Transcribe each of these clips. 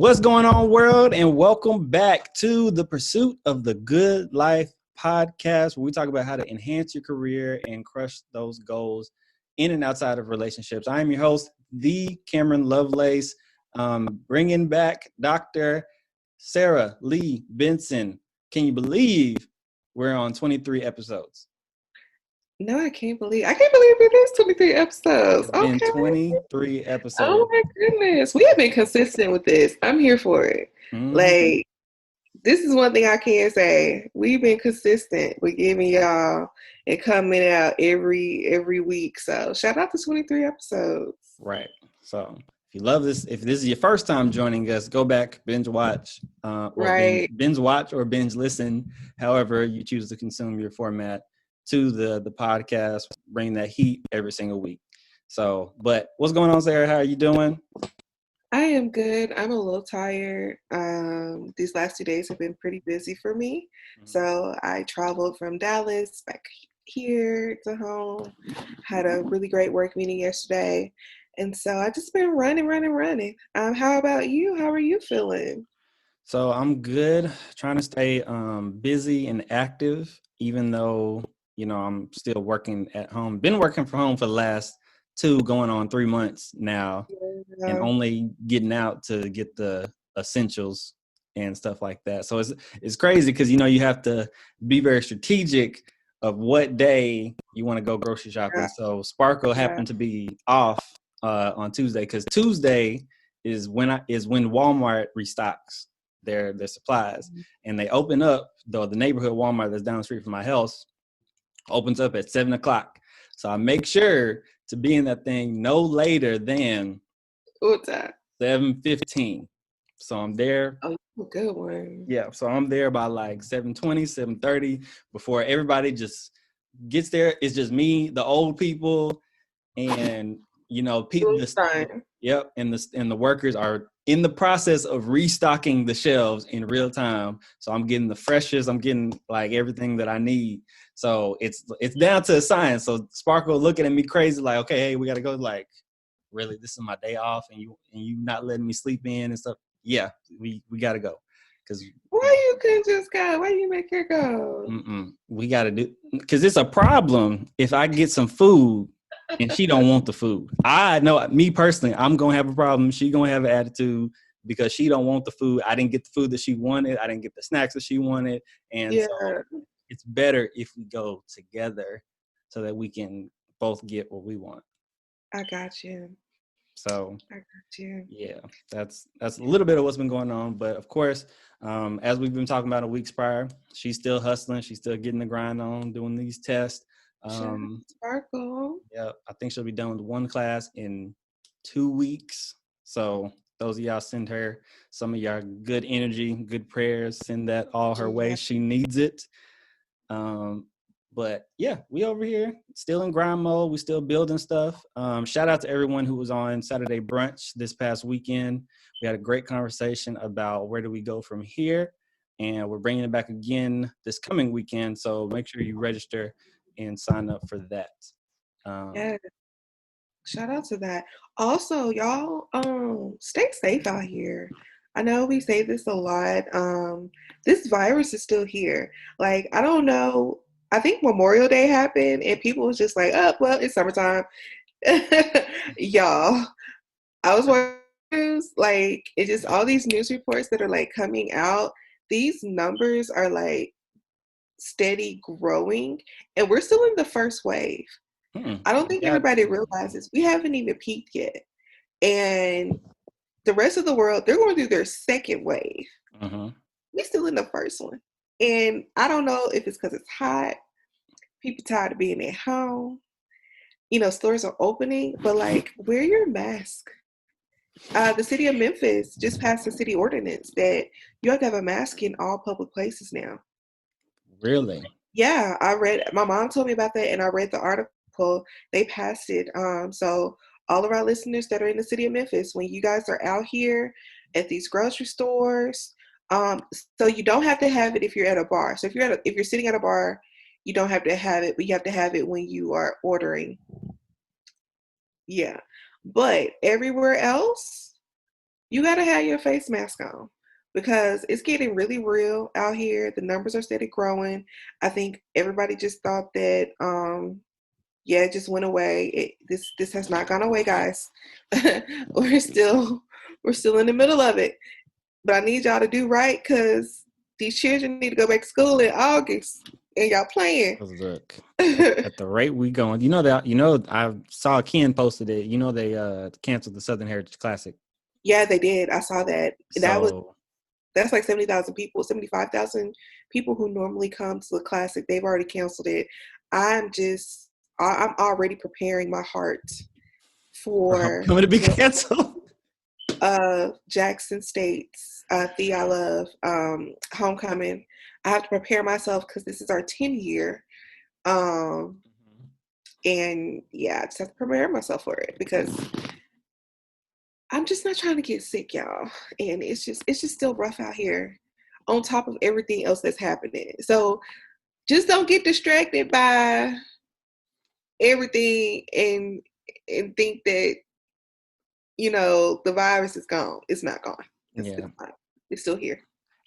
What's going on, world? And welcome back to the Pursuit of the Good Life podcast, where we talk about how to enhance your career and crush those goals in and outside of relationships. I am your host, the Kameron Lovelace, bringing back Dr. Sara Lee Benson. Can you believe we're on 23 episodes? No, I can't believe it is 23 episodes. It's been Okay. 23 episodes. Oh my goodness. We have been consistent with this. I'm here for it. Like, this is one thing I can say. We've been consistent with giving y'all and coming out every week. So shout out to 23 episodes. Right. So if you love this, if this is your first time joining us, go back, binge watch, Right. binge watch or binge listen, however you choose to consume your format, to the podcast, bring that heat every single week. So, but what's going on, Sarah? How are you doing? I am good. I'm a little tired. These last 2 days have been pretty busy for me. So I traveled from Dallas back here to home, had a really great work meeting yesterday. And so I just been running. How about you? How are you feeling? So I'm good, trying to stay busy and active, even though, I'm still working at home. Been working from home for the last going on 3 months now, and only getting out to get the essentials and stuff like that. So it's crazy because, you have to be very strategic of what day you want to go grocery shopping. So Sparkle happened to be off on Tuesday, because Tuesday is when Walmart restocks their supplies, and they open up, the neighborhood Walmart that's down the street from my house opens up at 7:00. So I make sure to be in that thing no later than 7:15. So I'm there. Oh, good one. Yeah, so I'm there by like 7:20, 7:30, before everybody just gets there. It's just me, the old people, and people. Yep, and the workers are in the process of restocking the shelves in real time. So I'm getting the freshest. I'm getting like everything that I need. So it's down to a science. So Sparkle looking at me crazy, like, okay, hey, we gotta go. Like, really, this is my day off, and you not letting me sleep in and stuff. Yeah, we gotta go. Cause why you couldn't just go? Why you make her go? We gotta do, because it's a problem if I get some food and she don't want the food. I know, me personally, I'm gonna have a problem. She gonna have an attitude because she don't want the food. I didn't get the food that she wanted. I didn't get the snacks that she wanted, and so it's better if we go together so that we can both get what we want. I got you. So I got you. Yeah, that's a little bit of what's been going on. But of course, as we've been talking about in weeks prior, she's still hustling. She's still getting the grind on, doing these tests. Sparkle. Yeah, I think she'll be done with one class in 2 weeks. So those of y'all, send her some of y'all good energy, good prayers. Send that all her way. She needs it. But yeah, we over here still in grind mode. We still building stuff. Shout out to everyone who was on Saturday Brunch this past weekend. We had a great conversation about where do we go from here, and we're bringing it back again this coming weekend. So make sure you register and sign up for that. Yeah. Shout out to that. Also, y'all, stay safe out here. I know we say this a lot. This virus is still here. Like, I don't know. I think Memorial Day happened and people was just like, oh, well, it's summertime. Y'all, I was watching news, like, it's just all these news reports that are like coming out. These numbers are like steady growing, and we're still in the first wave. I don't think everybody realizes we haven't even peaked yet. And the rest of the world, they're going through their second wave. We're still in the first one. And I don't know if it's because it's hot, people tired of being at home. Stores are opening, but like, wear your mask. The city of Memphis just passed a city ordinance that you have to have a mask in all public places now. Really? Yeah, my mom told me about that, and I read the article. They passed it. So all of our listeners that are in the city of Memphis, when you guys are out here at these grocery stores, so you don't have to have it if you're at a bar. So if you're sitting at a bar, you don't have to have it, but you have to have it when you are ordering. Yeah. But everywhere else, You gotta have your face mask on because it's getting really real out here. The numbers are steady growing. I think everybody just thought that yeah, it just went away. This has not gone away, guys. we're still we're still in the middle of it. But I need y'all to do right because these children need to go back to school in August and y'all playing. 'Cause look, at the rate we going, I saw Ken posted it. They canceled the Southern Heritage Classic. Yeah, they did. I saw that. So That's like 70,000 people, 75,000 people who normally come to the classic. They've already canceled it. I'm already preparing my heart for for homecoming to be canceled. Jackson State's Thea I Love homecoming. I have to prepare myself because this is our 10th year. And yeah, I just have to prepare myself for it because I'm just not trying to get sick, y'all. And it's just still rough out here on top of everything else that's happening. So just don't get distracted by everything and think that, the virus is gone. It's not gone. It's still here.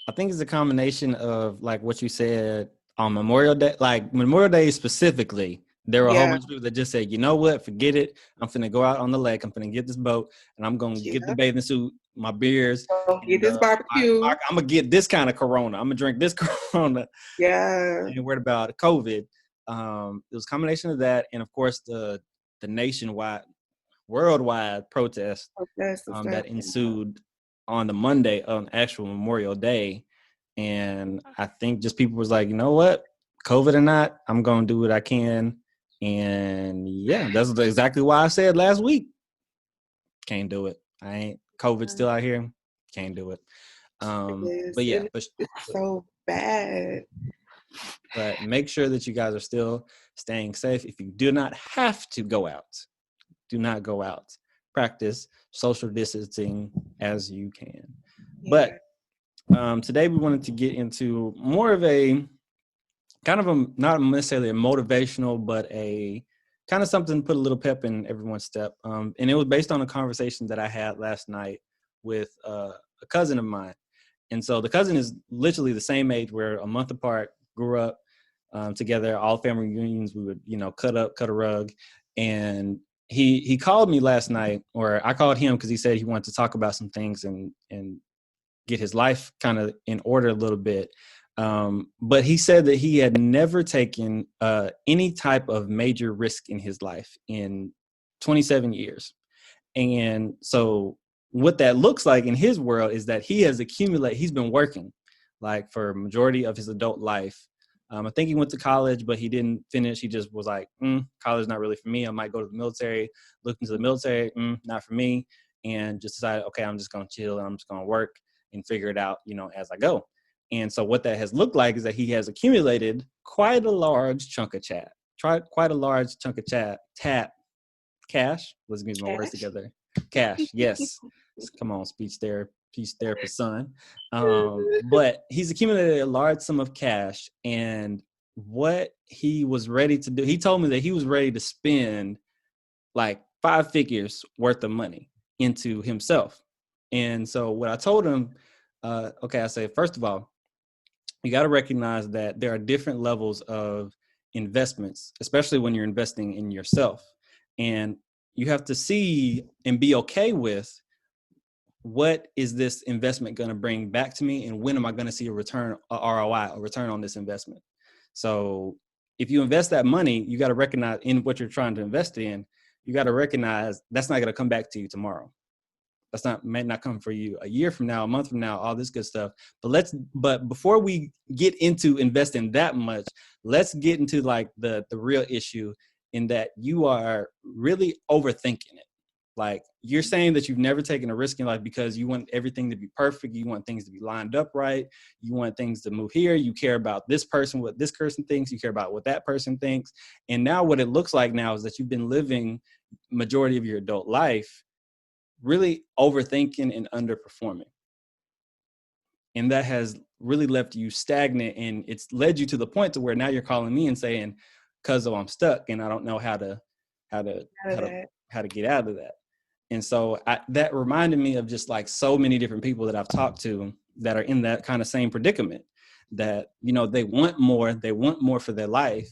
I think it's a combination of like what you said on Memorial Day, like Memorial Day specifically. There were a whole bunch of people that just said, you know what, forget it. I'm finna go out on the lake. I'm finna get this boat and I'm gonna get the bathing suit, my beers, get and this barbecue. I'm gonna get this kind of Corona. I'm gonna drink this Corona. Yeah. And worried about COVID. It was a combination of that, and of course the worldwide protest that ensued on the Monday on actual Memorial Day. And I think just people was like, you know what, COVID or not, I'm gonna do what I can. And yeah, that's exactly why I said last week, can't do it. I ain't COVID still out here, can't do it. But yeah, it's so bad. But make sure that you guys are still staying safe. If you do not have to go out, do not go out. Practice social distancing as you can. Yeah. But today we wanted to get into more of a kind of a, not necessarily a motivational, but a kind of something to put a little pep in everyone's step. And it was based on a conversation that I had last night with a cousin of mine. And so the cousin is literally the same age. We're a month apart, grew up together, all family reunions. We would, cut a rug. And he called me last night, or I called him because he said he wanted to talk about some things and get his life kind of in order a little bit. But he said that he had never taken any type of major risk in his life in 27 years. And so what that looks like in his world is that he's been working like for a majority of his adult life. I think he went to college, but he didn't finish. He just was like, college is not really for me. I might go to the military, look into the military, not for me. And just decided, okay, I'm just going to chill and I'm just going to work and figure it out, as I go. And so what that has looked like is that he has accumulated quite a large chunk of cash. Let's get my words together. Cash, yes. Come on, speech therapist son. But he's accumulated a large sum of cash, and what he was ready to do, he told me that he was ready to spend like 5 figures worth of money into himself. And so what I told him, I say, first of all, you got to recognize that there are different levels of investments, especially when you're investing in yourself. And you have to see and be okay with, what is this investment going to bring back to me, and when am I going to see a return, a ROI, a return on this investment? So if you invest that money, you got to recognize in what you're trying to invest in, you got to recognize that's not going to come back to you tomorrow. May not come for you a year from now, a month from now, all this good stuff. But before we get into investing that much, let's get into like the real issue, in that you are really overthinking it. Like, you're saying that you've never taken a risk in life because you want everything to be perfect. You want things to be lined up right. You want things to move here. You care about this person, what this person thinks. You care about what that person thinks. And now what it looks like now is that you've been living majority of your adult life really overthinking and underperforming. And that has really left you stagnant, and it's led you to the point to where now you're calling me and saying, "Cuz I'm stuck and I don't know how to get out of that." And so that reminded me of just like so many different people that I've talked to that are in that kind of same predicament, that, you know, they want more for their life,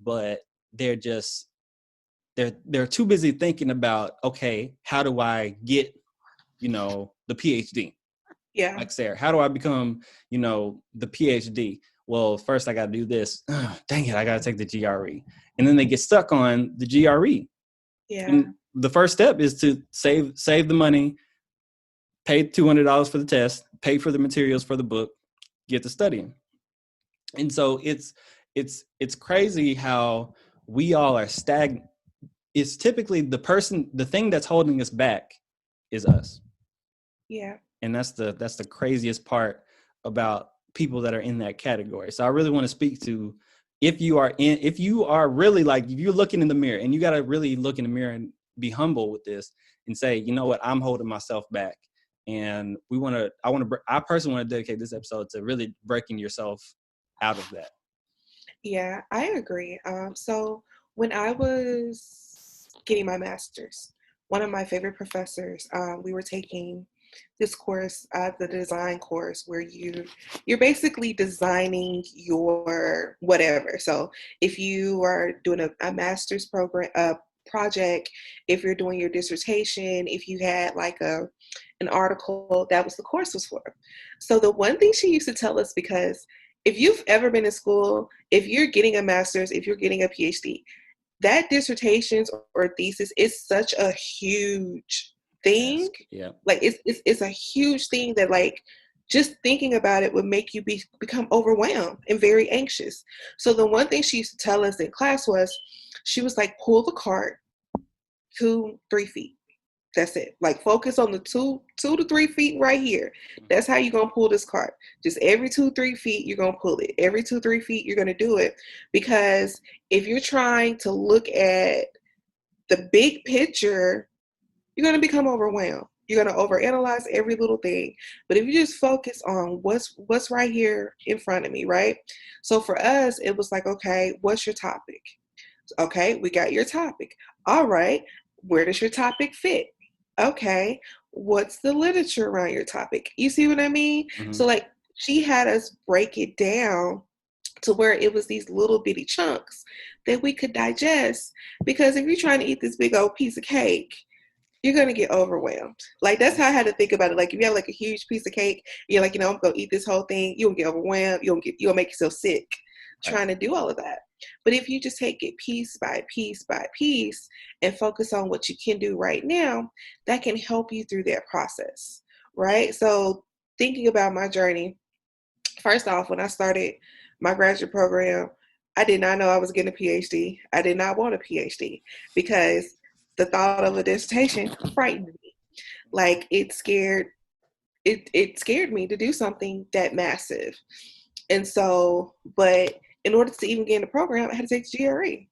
but they're just, they're too busy thinking about, okay, how do I get, you know, the PhD? Yeah. Like Sarah, how do I become, you know, the PhD? Well, first I got to do this. Dang it, I got to take the GRE. And then they get stuck on the GRE. Yeah. And the first step is to save the money, pay $200 for the test, pay for the materials for the book, get to studying. And so it's crazy how we all are stagnant. It's typically the thing that's holding us back is us. Yeah. And that's the craziest part about people that are in that category. So I really want to speak to, if you are really, like, if you're looking in the mirror, and you got to really look in the mirror and be humble with this and say, you know what, I'm holding myself back. And I personally want to dedicate this episode to really breaking yourself out of that. Yeah, I agree. So when I was getting my master's, one of my favorite professors, we were taking this course, the design course, where you're basically designing your whatever. So if you are doing a master's program, project, if you're doing your dissertation, if you had like an article, that was the course was for. So the one thing she used to tell us, because if you've ever been in school, if you're getting a master's, if you're getting a PhD, that dissertations or thesis is such a huge thing. Yeah. Like it's a huge thing that, like, just thinking about it would make you become overwhelmed and very anxious. So the one thing she used to tell us in class was, she was like, pull the cart 2-3 feet. That's it. Like, focus on the 2 to 3 feet right here. That's how you're gonna pull this cart. Just every 2-3 feet, you're gonna pull it. Every 2-3 feet, you're gonna do it. Because if you're trying to look at the big picture, you're gonna become overwhelmed. You're gonna overanalyze every little thing. But if you just focus on what's right here in front of me, right? So for us, it was like, okay, what's your topic? Okay, we got your topic. All right, where does your topic fit? Okay, what's the literature around your topic? You see what I mean? Mm-hmm. So, like, she had us break it down to where it was these little bitty chunks that we could digest. Because if you're trying to eat this big old piece of cake, you're gonna get overwhelmed. Like, that's how I had to think about it. Like, if you have like a huge piece of cake, you're like, I'm gonna eat this whole thing, you'll get overwhelmed, you'll make yourself sick trying to do all of that. But if you just take it piece by piece by piece and focus on what you can do right now, that can help you through that process, right? So thinking about my journey, first off, when I started my graduate program, I did not know I was getting a PhD. I did not want a PhD because the thought of a dissertation frightened me. Like, it scared me to do something that massive. And so, but in order to even get in the program, I had to take the GRE.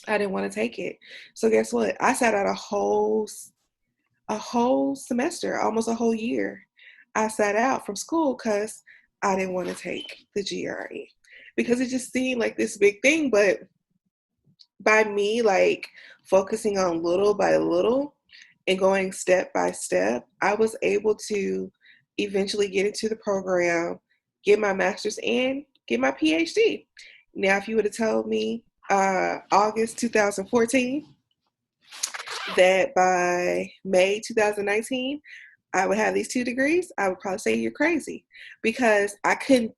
I didn't want to take it. So guess what? I sat out a whole semester, almost a whole year. I sat out from school because I didn't want to take the GRE because it just seemed like this big thing. But by me, like, focusing on little by little and going step by step, I was able to eventually get into the program, get my master's, and get my PhD. Now, if you would have told me August 2014 that by May 2019 I would have these 2 degrees, I would probably say you're crazy, because I could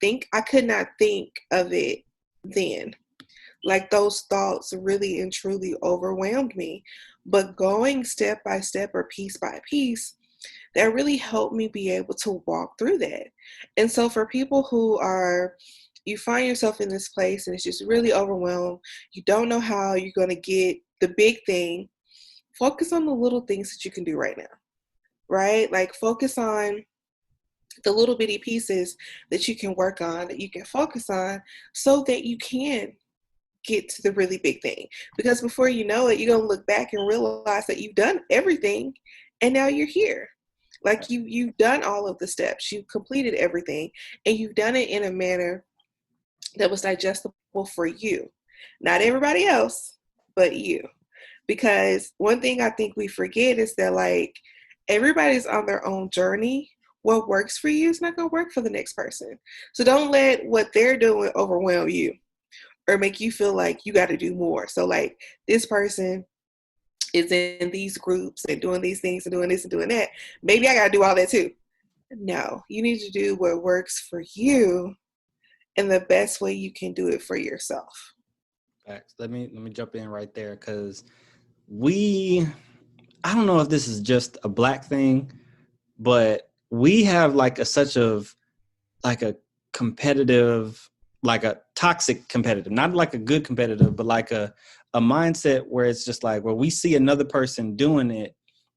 not think of it then. Like, those thoughts really and truly overwhelmed me. But going step by step or piece by piece, that really helped me be able to walk through that. And so for people who you find yourself in this place and it's just really overwhelmed, you don't know how you're going to get the big thing, focus on the little things that you can do right now, right? Like, focus on the little bitty pieces that you can work on, that you can focus on, so that you can get to the really big thing. Because before you know it, you're going to look back and realize that you've done everything and now you're here. Like, you've done all of the steps, you've completed everything, and you've done it in a manner that was digestible for you. Not everybody else, but you. Because one thing I think we forget is that, like, everybody's on their own journey. What works for you is not going to work for the next person. So don't let what they're doing overwhelm you or make you feel like you got to do more. So, like, this person is in these groups and doing these things and doing this and doing that. Maybe I got to do all that too. No, you need to do what works for you in the best way you can do it for yourself. Facts. Let me jump in right there, because I don't know if this is just a Black thing, but we have like a such of like a competitive, like a toxic competitive, not like a good competitive, but like a mindset where it's just like, where we see another person doing it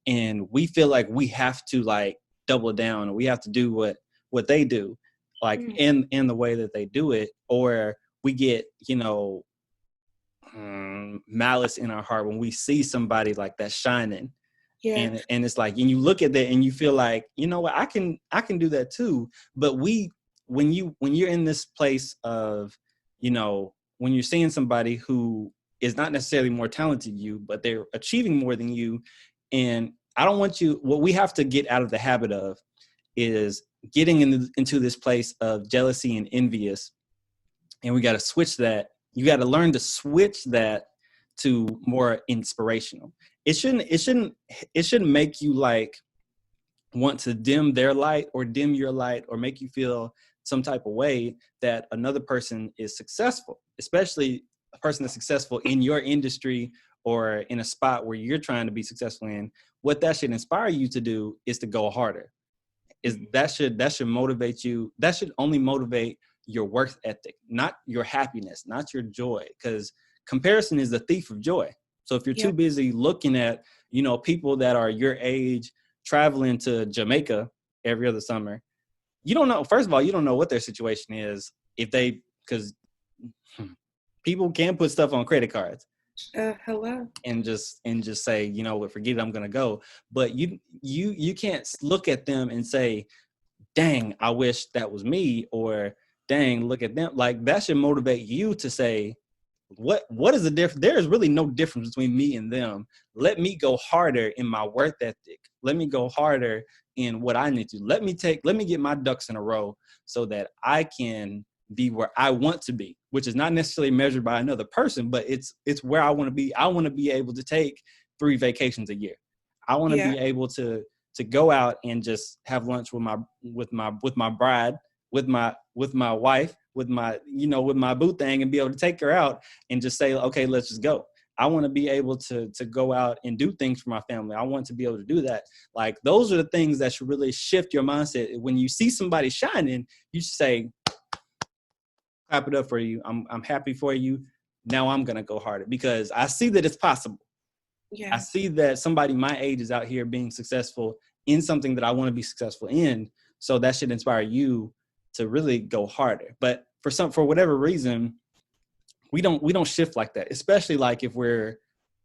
and we feel like we have to like double down, or we have to do what they do, like in the way that they do it, or we get, malice in our heart when we see somebody like that shining. Yeah. And it's like, and you look at that and you feel like, you know what, I can do that too. But when you're in this place of, when you're seeing somebody who is not necessarily more talented than you, but they're achieving more than you, and I don't want you, what we have to get out of the habit of is getting into this place of jealousy and envious. And we got to switch that. You got to learn to switch that to more inspirational. It shouldn't make you like want to dim their light or dim your light, or make you feel some type of way that another person is successful, especially a person that's successful in your industry or in a spot where you're trying to be successful in. What that should inspire you to do is to go harder. That should motivate you. That should only motivate your work ethic, not your happiness, not your joy, because comparison is the thief of joy. So if you're too busy looking at, people that are your age traveling to Jamaica every other summer, you don't know. First of all, you don't know what their situation is, because people can put stuff on credit cards. Hello. And just say, what, forget it, I'm gonna go. But you can't look at them and say, dang, I wish that was me, or dang, look at them. Like, that should motivate you to say, what is the difference? There is really no difference between me and them. Let me go harder in my work ethic. Let me go harder in what I need to. Let me get my ducks in a row so that I can be where I want to be, which is not necessarily measured by another person, but it's where I want to be. I want to be able to take 3 vacations a year. I want to be able to go out and just have lunch with my bride, with my wife, with my, with my boo thing, and be able to take her out and just say, okay, let's just go. I want to be able to go out and do things for my family. I want to be able to do that. Like, those are the things that should really shift your mindset. When you see somebody shining, you should say, clap it up for you. I'm happy for you. Now I'm going to go harder, because I see that it's possible. Yeah. I see that somebody my age is out here being successful in something that I want to be successful in. So that should inspire you to really go harder. But for whatever reason, we don't shift like that, especially like if we're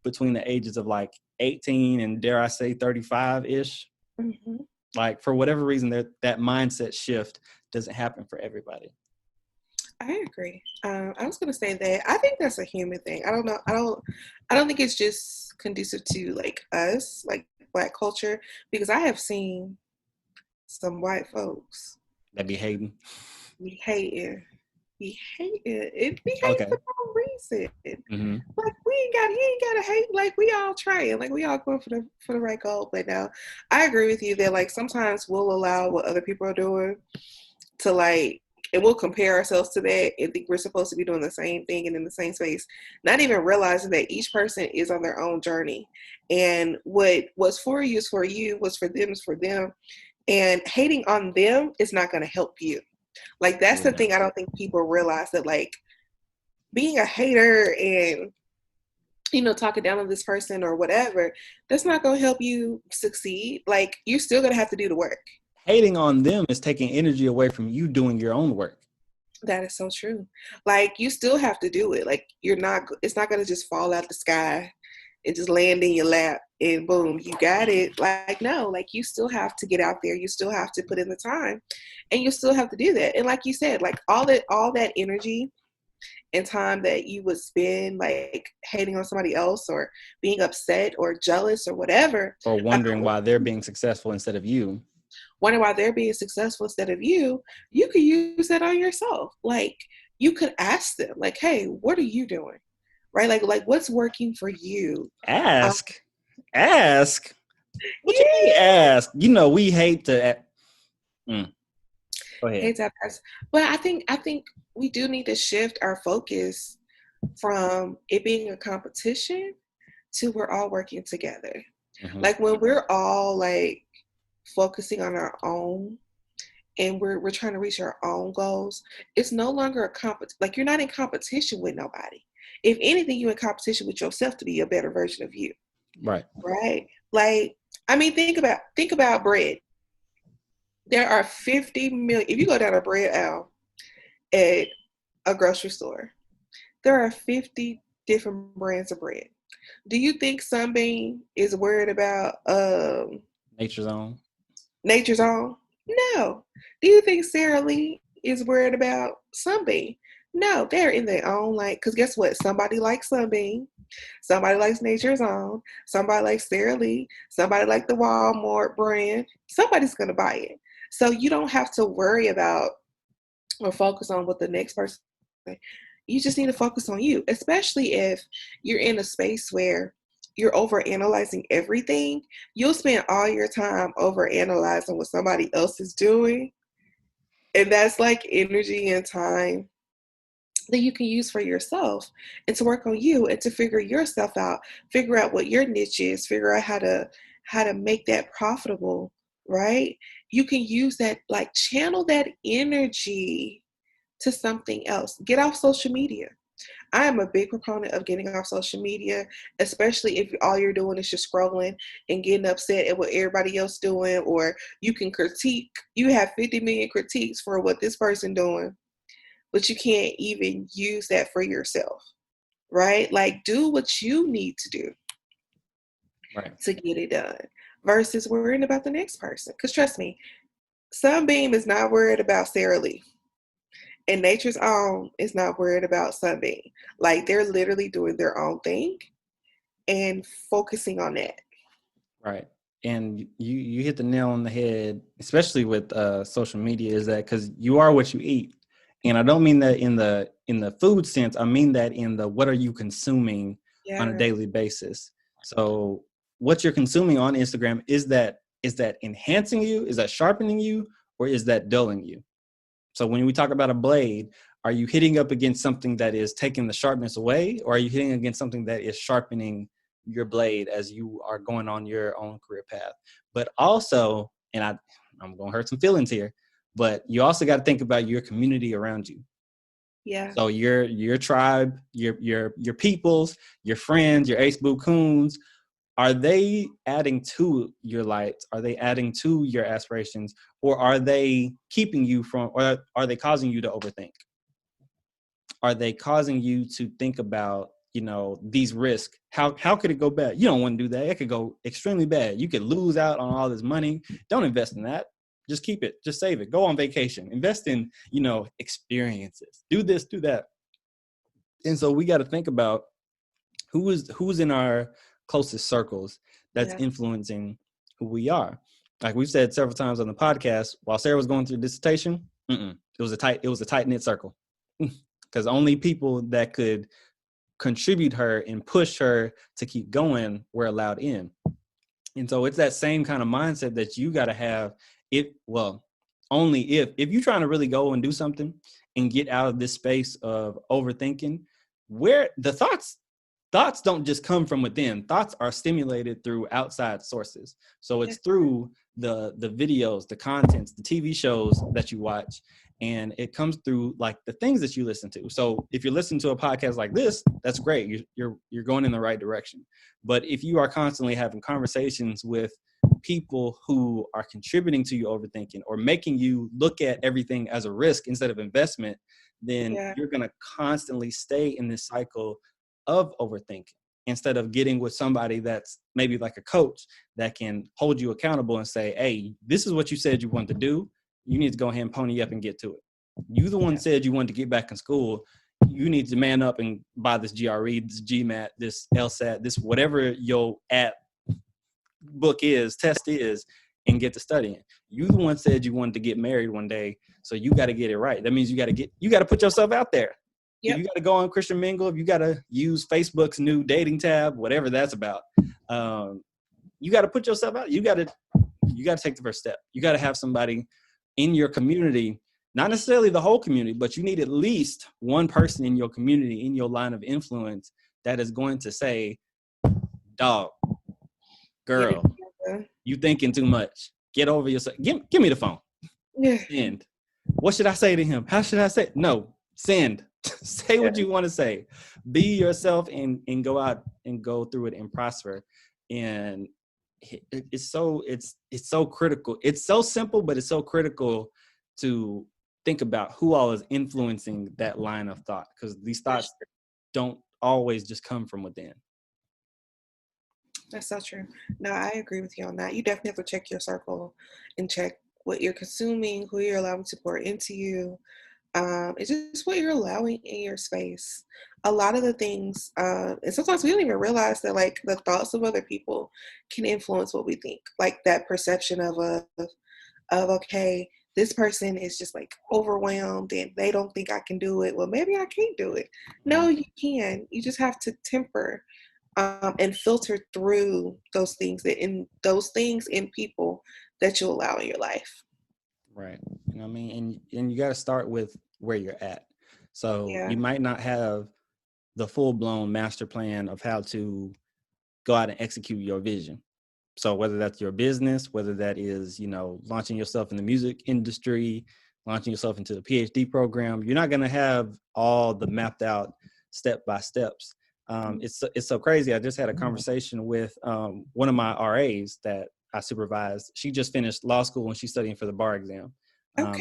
between the ages of like 18 and, dare I say, 35 ish. Mm-hmm. Like, for whatever reason, that mindset shift doesn't happen for everybody. I agree. I was gonna say that I think that's a human thing. I don't know. I don't think it's just conducive to like us, like Black culture, because I have seen some white folks That be hating. be hating. Be hating. It be hating Okay. for no reason. Mm-hmm. Like, he ain't gotta hate. Like, we all trying. Like, we all going for the right goal. But now, I agree with you that like sometimes we'll allow what other people are doing to like, and we'll compare ourselves to that and think we're supposed to be doing the same thing and in the same space, not even realizing that each person is on their own journey. And what's for you is for you, what's for them is for them. And hating on them is not going to help you. Like, that's the thing I don't think people realize, that like being a hater and, talking down on this person or whatever, that's not going to help you succeed. Like, you're still going to have to do the work. Hating on them is taking energy away from you doing your own work. That is so true. Like, you still have to do it. Like, it's not going to just fall out the sky and just land in your lap and boom, you got it. Like, no, like, you still have to get out there. You still have to put in the time, and you still have to do that. And like you said, like all that energy and time that you would spend like hating on somebody else or being upset or jealous or whatever, Or wondering why they're being successful instead of you. wondering why they're being successful instead of you could use that on yourself. Like you could ask them, like, hey, what are you doing? Right? Like what's working for you? Um, Ask. What you mean yeah. ask? You know, we hate to. Mm, go ahead. Hate that person. But I think we do need to shift our focus from it being a competition to we're all working together. Mm-hmm. Like when we're all like focusing on our own and we're trying to reach our own goals, it's no longer a like you're not in competition with nobody. If anything, you're in competition with yourself to be a better version of you. Right. Right? Like, I mean, think about bread. There are 50 million. If you go down a bread aisle at a grocery store, there are 50 different brands of bread. Do you think Sunbeam is worried about Nature's own. Nature's Own? No. Do you think Sara Lee is worried about Sunbeam? No, they're in their own like. Because guess what? Somebody likes Sunbeam. Somebody likes Nature's Own. Somebody likes Sara Lee. Somebody likes the Walmart brand. Somebody's gonna buy it. So you don't have to worry about or focus on what the next person. You just need to focus on you, especially if you're in a space where you're over analyzing everything. You'll spend all your time over analyzing what somebody else is doing. And that's like energy and time that you can use for yourself and to work on you and to figure yourself out, figure out what your niche is, figure out how to make that profitable, right? You can use that, like channel that energy to something else. Get off social media. I am a big proponent of getting off social media, especially if all you're doing is just scrolling and getting upset at what everybody else doing, or you can critique. You have 50 million critiques for what this person doing, but you can't even use that for yourself, right? Like do what you need to do Right. to get it done versus worrying about the next person. Because trust me, Sunbeam is not worried about Sara Lee. And Nature's Own is not worried about Sunbeam. Like they're literally doing their own thing and focusing on that. Right. And you hit the nail on the head, especially with social media, is that because you are what you eat. And I don't mean that in the food sense. I mean that in the what are you consuming on a Yeah. daily basis. So what you're consuming on Instagram, is that enhancing you? Is that sharpening you? Or is that dulling you? So when we talk about a blade, are you hitting up against something that is taking the sharpness away, or are you hitting against something that is sharpening your blade as you are going on your own career path? But also, and I'm going to hurt some feelings here, but you also got to think about your community around you. Yeah. So your tribe, your peoples, your friends, your ace boo coons, are they adding to your lights? Are they adding to your aspirations? Or are they keeping you from, or are they causing you to overthink? Are they causing you to think about, these risks? How could it go bad? You don't want to do that. It could go extremely bad. You could lose out on all this money. Don't invest in that. Just keep it. Just save it. Go on vacation. Invest in, experiences. Do this, do that. And so we got to think about who's in our closest circles that's Yeah. influencing who we are. Like we've said several times on the podcast, while Sara was going through dissertation, it was a tight knit circle, because only people that could contribute her and push her to keep going were allowed in. And so it's that same kind of mindset that you got to have. Only if you're trying to really go and do something and get out of this space of overthinking, where the thoughts don't just come from within. Thoughts are stimulated through outside sources. So it's through the videos, the contents, the TV shows that you watch, and it comes through like the things that you listen to. So if you're listening to a podcast like this, that's great. You're going in the right direction. But if you are constantly having conversations with people who are contributing to you overthinking or making you look at everything as a risk instead of investment, then you're going to constantly stay in this cycle of overthinking instead of getting with somebody that's maybe like a coach that can hold you accountable and say, hey, this is what you said you wanted to do. You need to go ahead and pony up and get to it. You the one said you wanted to get back in school. you need to man up and buy this GRE, this GMAT, this LSAT, this whatever your app book is, test is, and get to studying. You the one said you wanted to get married one day, so you got to get it right. That means you got to put yourself out there. If you got to go on Christian Mingle, if you got to use Facebook's new dating tab, whatever that's about, you got to put yourself out. You got to take the first step. You got to have somebody in your community, not necessarily the whole community, but you need at least one person in your community, in your line of influence, that is going to say, dog, girl, you thinking too much. Get over yourself. Give me the phone. Send. What should I say to him? How should I say? No, send. Say what you want to say. Be yourself and go out and go through it and prosper. And it's so critical. It's so simple, but it's so critical to think about who all is influencing that line of thought, because these thoughts don't always just come from within. That's so true. No, I agree with you on that. You definitely have to check your circle and check what you're consuming, who you're allowing to pour into you. It's just what you're allowing in your space. A lot of the things, and sometimes we don't even realize that, like, the thoughts of other people can influence what we think. Like that perception of okay, this person is just like overwhelmed and they don't think I can do it. Well, maybe I can't do it. No, you can. You just have to temper and filter through those things in people that you allow in your life. Right. You know what I mean? And you got to start with where you're at. So you might not have the full-blown master plan of how to go out and execute your vision. So whether that's your business, whether that is, launching yourself in the music industry, launching yourself into the PhD program, you're not going to have all the mapped out step by steps. It's so crazy. I just had a conversation with one of my RAs that I supervised. She just finished law school and she's studying for the bar exam. And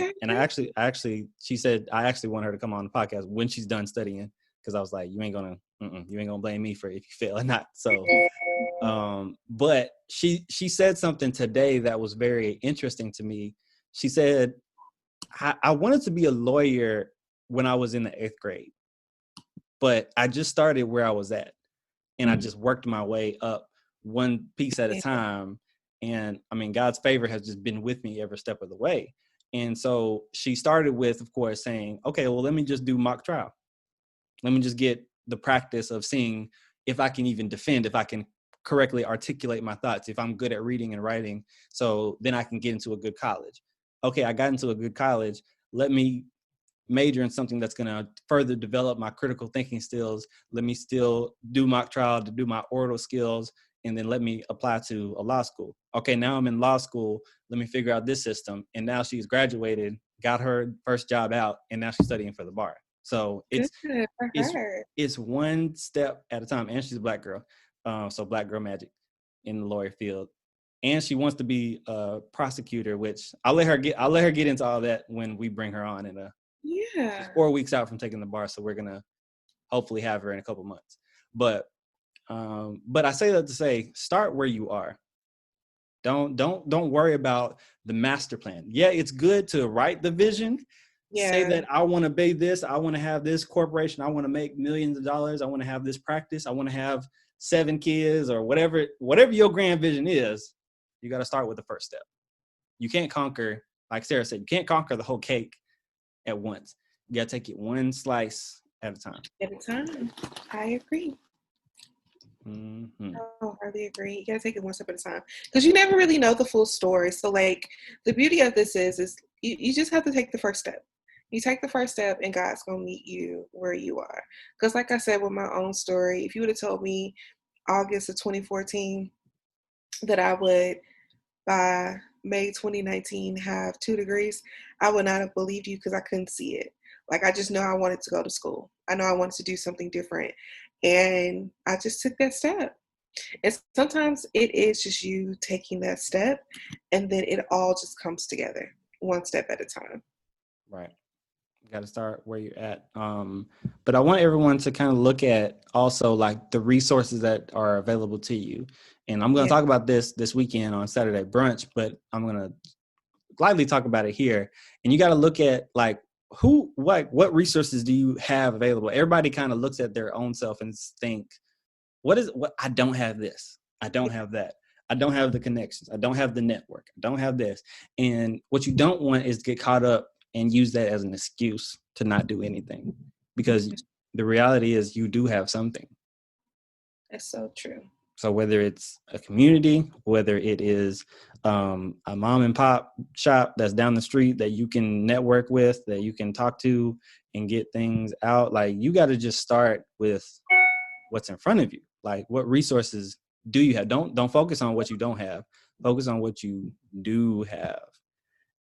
she said, I actually want her to come on the podcast when she's done studying, because I was like, you ain't gonna blame me for if you fail or not. So, but she said something today that was very interesting to me. She said, I wanted to be a lawyer when I was in the 8th grade, but I just started where I was at, and I just worked my way up one piece at a time. And I mean, God's favor has just been with me every step of the way. And so she started with, of course, saying, okay, well, let me just do mock trial. Let me just get the practice of seeing if I can even defend, if I can correctly articulate my thoughts, if I'm good at reading and writing, so then I can get into a good college. Okay, I got into a good college. Let me major in something that's going to further develop my critical thinking skills. Let me still do mock trial to do my oral skills, and then let me apply to a law school. Okay, now I'm in law school. Let me figure out this system. And now she's graduated, got her first job out, and now she's studying for the bar. So it's one step at a time. And she's a Black girl. So Black girl magic in the lawyer field. And she wants to be a prosecutor, which I'll let her get into all that when we bring her on. She's 4 weeks out from taking the bar, so we're gonna hopefully have her in a couple months. But I say that to say, start where you are. Don't worry about the master plan. Yeah, it's good to write the vision. Say that I want to be this. I want to have this corporation. I want to make millions of dollars. I want to have this practice. I want to have 7 kids, or whatever your grand vision is. You got to start with the first step. You can't conquer, like Sarah said, you can't conquer the whole cake at once. You got to take it one slice at a time. I agree. Mm-hmm. I hardly agree. You gotta take it one step at a time, because you never really know the full story. So, like, the beauty of this is you just have to take the first step. You take the first step, and God's gonna meet you where you are. Because, like I said, with my own story, if you would have told me August of 2014 that I would by May 2019 have 2 degrees, I would not have believed you, because I couldn't see it. Like, I just know I wanted to go to school. I know I wanted to do something different. And I just took that step. And sometimes it is just you taking that step, and then it all just comes together one step at a time. Right. You got to start where you're at. But I want everyone to kind of look at also like the resources that are available to you. And I'm going to talk about this weekend on Saturday Brunch, but I'm going to lightly talk about it here. And you got to look at like what resources do you have available? Everybody kind of looks at their own self and think, what I don't have this. I don't have that. I don't have the connections. I don't have the network. I don't have this. And what you don't want is to get caught up and use that as an excuse to not do anything. Because the reality is you do have something. That's so true. So whether it's a community, whether it is a mom and pop shop that's down the street that you can network with, that you can talk to and get things out, like you got to just start with what's in front of you. Like what resources do you have? Don't focus on what you don't have. Focus on what you do have.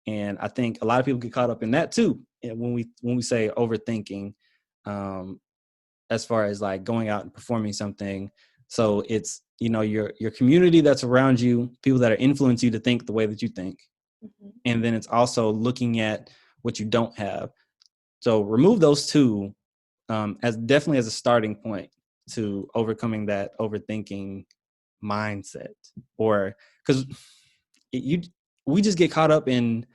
And I think a lot of people get caught up in that too. And when we say overthinking, as far as like going out and performing something. So it's, your community that's around you, people that are influence you to think the way that you think. Mm-hmm. And then it's also looking at what you don't have. So remove those two as definitely as a starting point to overcoming that overthinking mindset. Or because we just get caught up in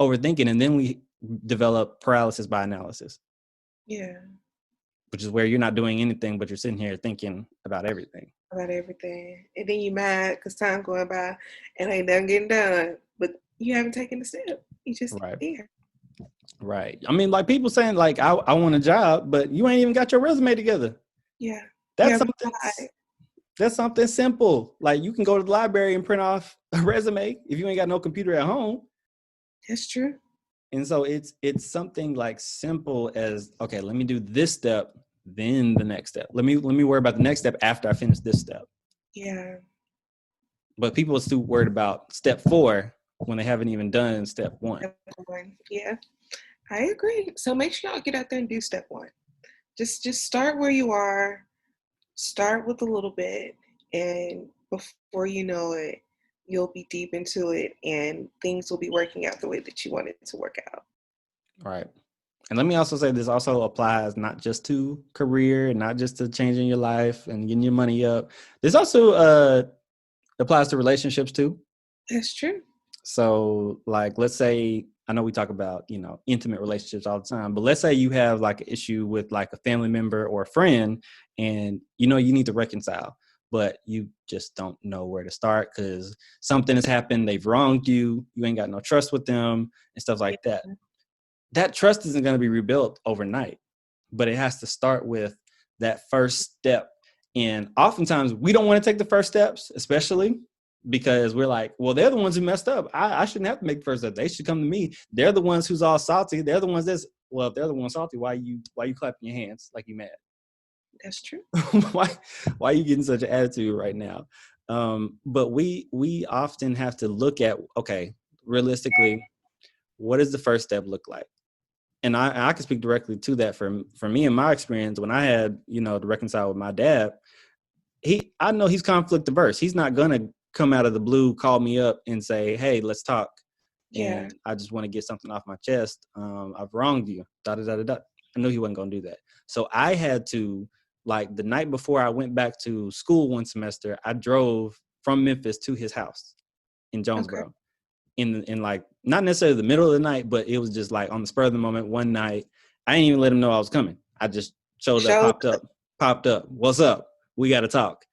overthinking and then we develop paralysis by analysis. Yeah. Which is where you're not doing anything, but you're sitting here thinking about everything. About everything. And then you mad because time going by and ain't nothing getting done. But you haven't taken the step. You just there. Right. I mean, like people saying like, I want a job, but you ain't even got your resume together. Yeah. That's something simple. Like you can go to the library and print off a resume if you ain't got no computer at home. That's true. And so it's something like simple as, okay, let me do this step, then the next step. Let me worry about the next step after I finish this step. Yeah. But people are still worried about step 4 when they haven't even done step 1. Yeah, I agree. So make sure y'all get out there and do step 1. Just start where you are. Start with a little bit, and before you know it, you'll be deep into it, and things will be working out the way that you want it to work out. All right. And let me also say this also applies not just to career, not just to changing your life and getting your money up. This also applies to relationships too. That's true. So like, let's say, I know we talk about, intimate relationships all the time, but let's say you have like an issue with like a family member or a friend and, you need to reconcile, but you just don't know where to start because something has happened. They've wronged you. You ain't got no trust with them and stuff like that. That trust isn't going to be rebuilt overnight, but it has to start with that first step. And oftentimes we don't want to take the first steps, especially because we're like, well, they're the ones who messed up. I shouldn't have to make the first step. They should come to me. They're the ones who's all salty. They're the ones if they're the ones salty, why you clapping your hands like you mad? That's true. why are you getting such an attitude right now? But we often have to look at, okay, realistically, what does the first step look like? And I can speak directly to that for me and my experience when I had, to reconcile with my dad. I know he's conflict averse. He's not gonna come out of the blue, call me up and say, hey, let's talk. Yeah. And I just want to get something off my chest. I've wronged you. Da da da da da. I knew he wasn't gonna do that. So I had to, like the night before I went back to school one semester, I drove from Memphis to his house in Jonesboro. Okay. In like not necessarily the middle of the night, but it was just like on the spur of the moment one night. I didn't even let him know I was coming. I just showed up, popped up. What's up? We got to talk.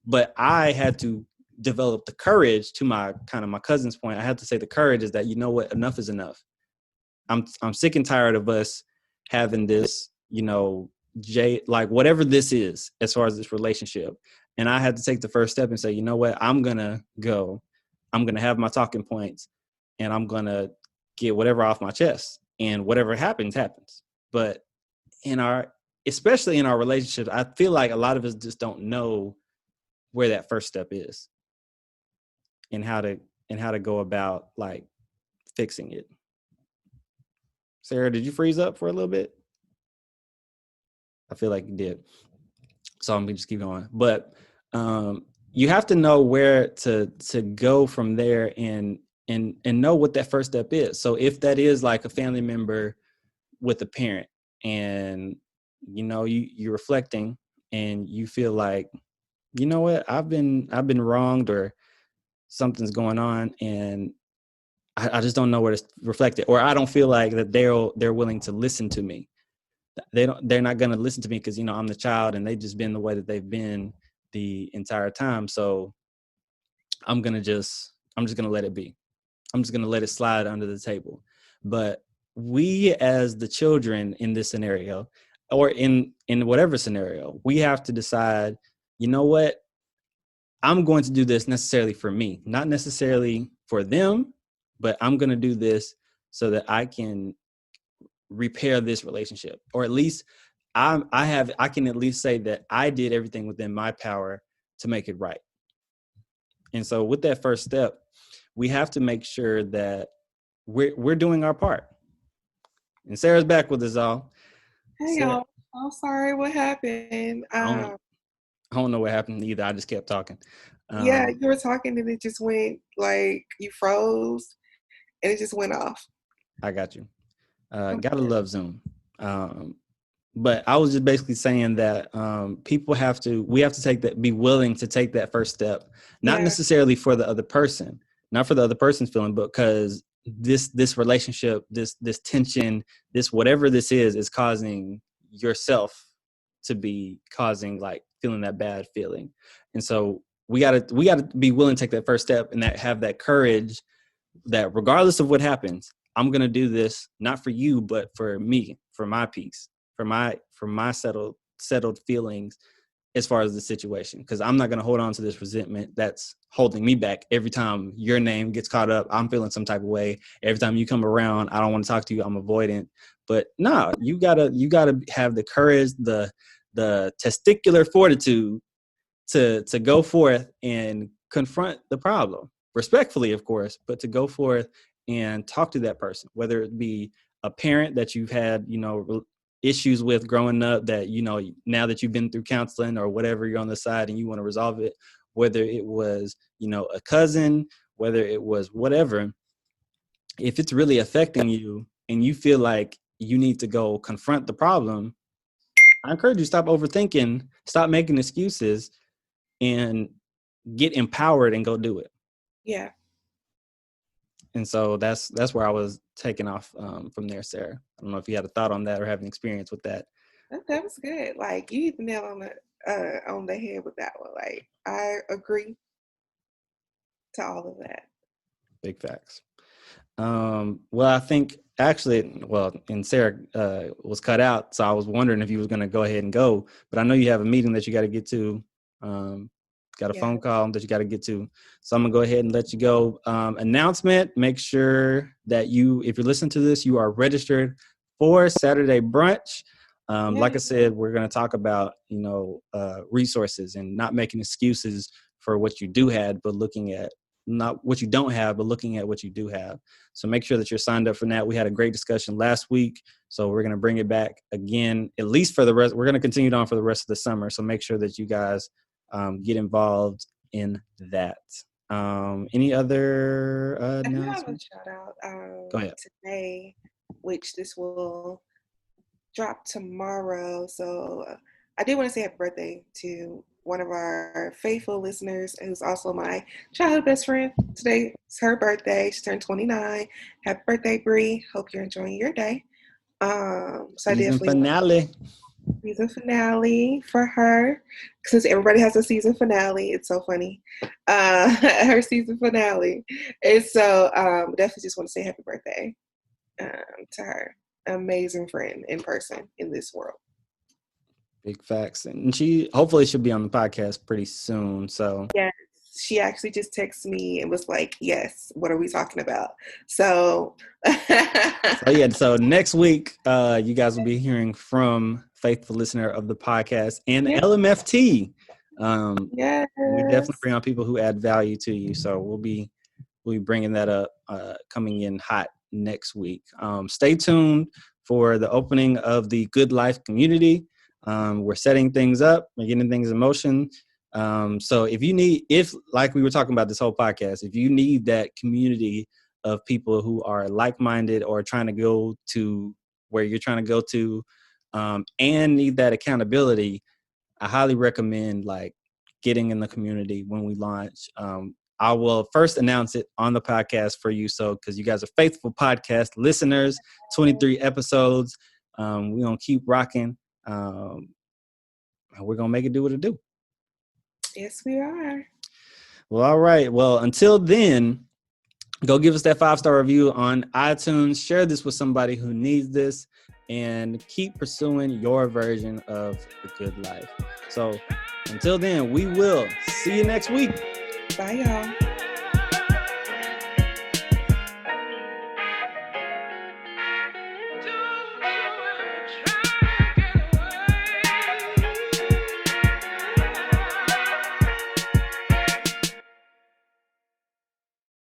But I had to develop the courage to my cousin's point. I had to say the courage is that, you know what, enough is enough. I'm sick and tired of us having this, like whatever this is as far as this relationship. And I had to take the first step and say, you know what, I'm going to go. I'm going to have my talking points and I'm going to get whatever off my chest, and whatever happens, happens. But especially in our relationships, I feel like a lot of us just don't know where that first step is and how to go about like fixing it. Sarah, did you freeze up for a little bit? I feel like you did. So I'm going to just keep going. But you have to know where to go from there and know what that first step is. So if that is like a family member with a parent and, you're reflecting and you feel like, you know what, I've been wronged or something's going on and I just don't know where to reflect it, or I don't feel like that they're willing to listen to me. They're not going to listen to me because, you know, I'm the child and they've just been the way that they've been the entire time. So I'm just going to let it be. I'm just going to let it slide under the table. But we, as the children in this scenario, or in whatever scenario, we have to decide, you know what, I'm going to do this necessarily for me, not necessarily for them, but I'm going to do this so that I can repair this relationship, or at least I can at least say that I did everything within my power to make it right. And so with that first step, we have to make sure that we're doing our part. And Sarah's back with us all. Hey Sarah, y'all. I'm sorry, what happened? I don't know what happened either. I just kept talking. Yeah, you were talking and it just went like you froze and it just went off. I got you. Gotta love Zoom. But I was just basically saying that we have to be willing to take that first step, not Yeah, necessarily for the other person, not for the other person's feeling, but because this relationship, this tension, this whatever this is causing yourself to be causing like feeling that bad feeling. And so we gotta be willing to take that first step and that have that courage that regardless of what happens, I'm gonna do this not for you, but for me, for my peace, for my settled feelings as far as the situation. Because I'm not gonna hold on to this resentment that's holding me back. Every time your name gets caught up, I'm feeling some type of way. Every time you come around, I don't want to talk to you. I'm avoidant. But no, you gotta have the courage, the testicular fortitude to go forth and confront the problem respectfully, of course, but to go forth and talk to that person, whether it be a parent that you've had, you know, issues with growing up that, you know, now that you've been through counseling or whatever, you're on the side and you want to resolve it, whether it was, you know, a cousin, whether it was whatever. If it's really affecting you and you feel like you need to go confront the problem, I encourage you, stop overthinking, stop making excuses, and get empowered and go do it. yeah. And so that's where I was taking off from there, Sarah. I don't know if you had a thought on that or have an experience with that. That was good. Like you hit the nail on the head with that one. Like I agree to all of that. Big facts. Well, I think actually, well, and Sarah was cut out, so I was wondering if you was going to go ahead and go, but I know you have a meeting that you got to get to. Got a Yeah. phone call that you got to get to. So I'm gonna go ahead and let you go. Announcement, make sure that if you're listening to this, you are registered for Saturday Brunch. Like I said, we're gonna talk about, you know, resources and not making excuses for what you do have, but looking at not what you don't have, but looking at what you do have. So make sure that you're signed up for that. We had a great discussion last week, so we're gonna bring it back again, at least for the rest. We're gonna continue it on for the rest of the summer. So make sure that you guys get involved in that. Any other I do have a announcements? shout out Go ahead. today, which this will drop tomorrow. So I did want to say happy birthday to one of our faithful listeners who's also my childhood best friend. Today is her birthday. She turned 29. Happy birthday, Bree. Hope you're enjoying your day. So I Season definitely finale. season finale for her. Since everybody has a season finale, it's so funny. Her season finale. And so definitely just want to say happy birthday to her. Amazing friend in person in this world. Big facts. And she hopefully she'll be on the podcast pretty soon. So Yes. She actually just texted me and was like, yes, what are we talking about? So so next week, you guys will be hearing from faithful listener of the podcast and yeah, LMFT. yes. We definitely bring on people who add value to you. So we'll be bringing that up, coming in hot next week. Stay tuned for the opening of the Good Life community. We're setting things up, we're getting things in motion. So if like we were talking about this whole podcast, if you need that community of people who are like-minded or trying to go to where you're trying to go to, and need that accountability, I highly recommend like getting in the community when we launch. I will first announce it on the podcast for you. So, because you guys are faithful podcast listeners, 23 episodes. We're going to keep rocking. We're going to make it do what it do. Yes, we are. Well, all right. Well, until then, go give us that 5-star review on iTunes. Share this with somebody who needs this, and keep pursuing your version of the good life. So until then, we will see you next week. Bye, y'all.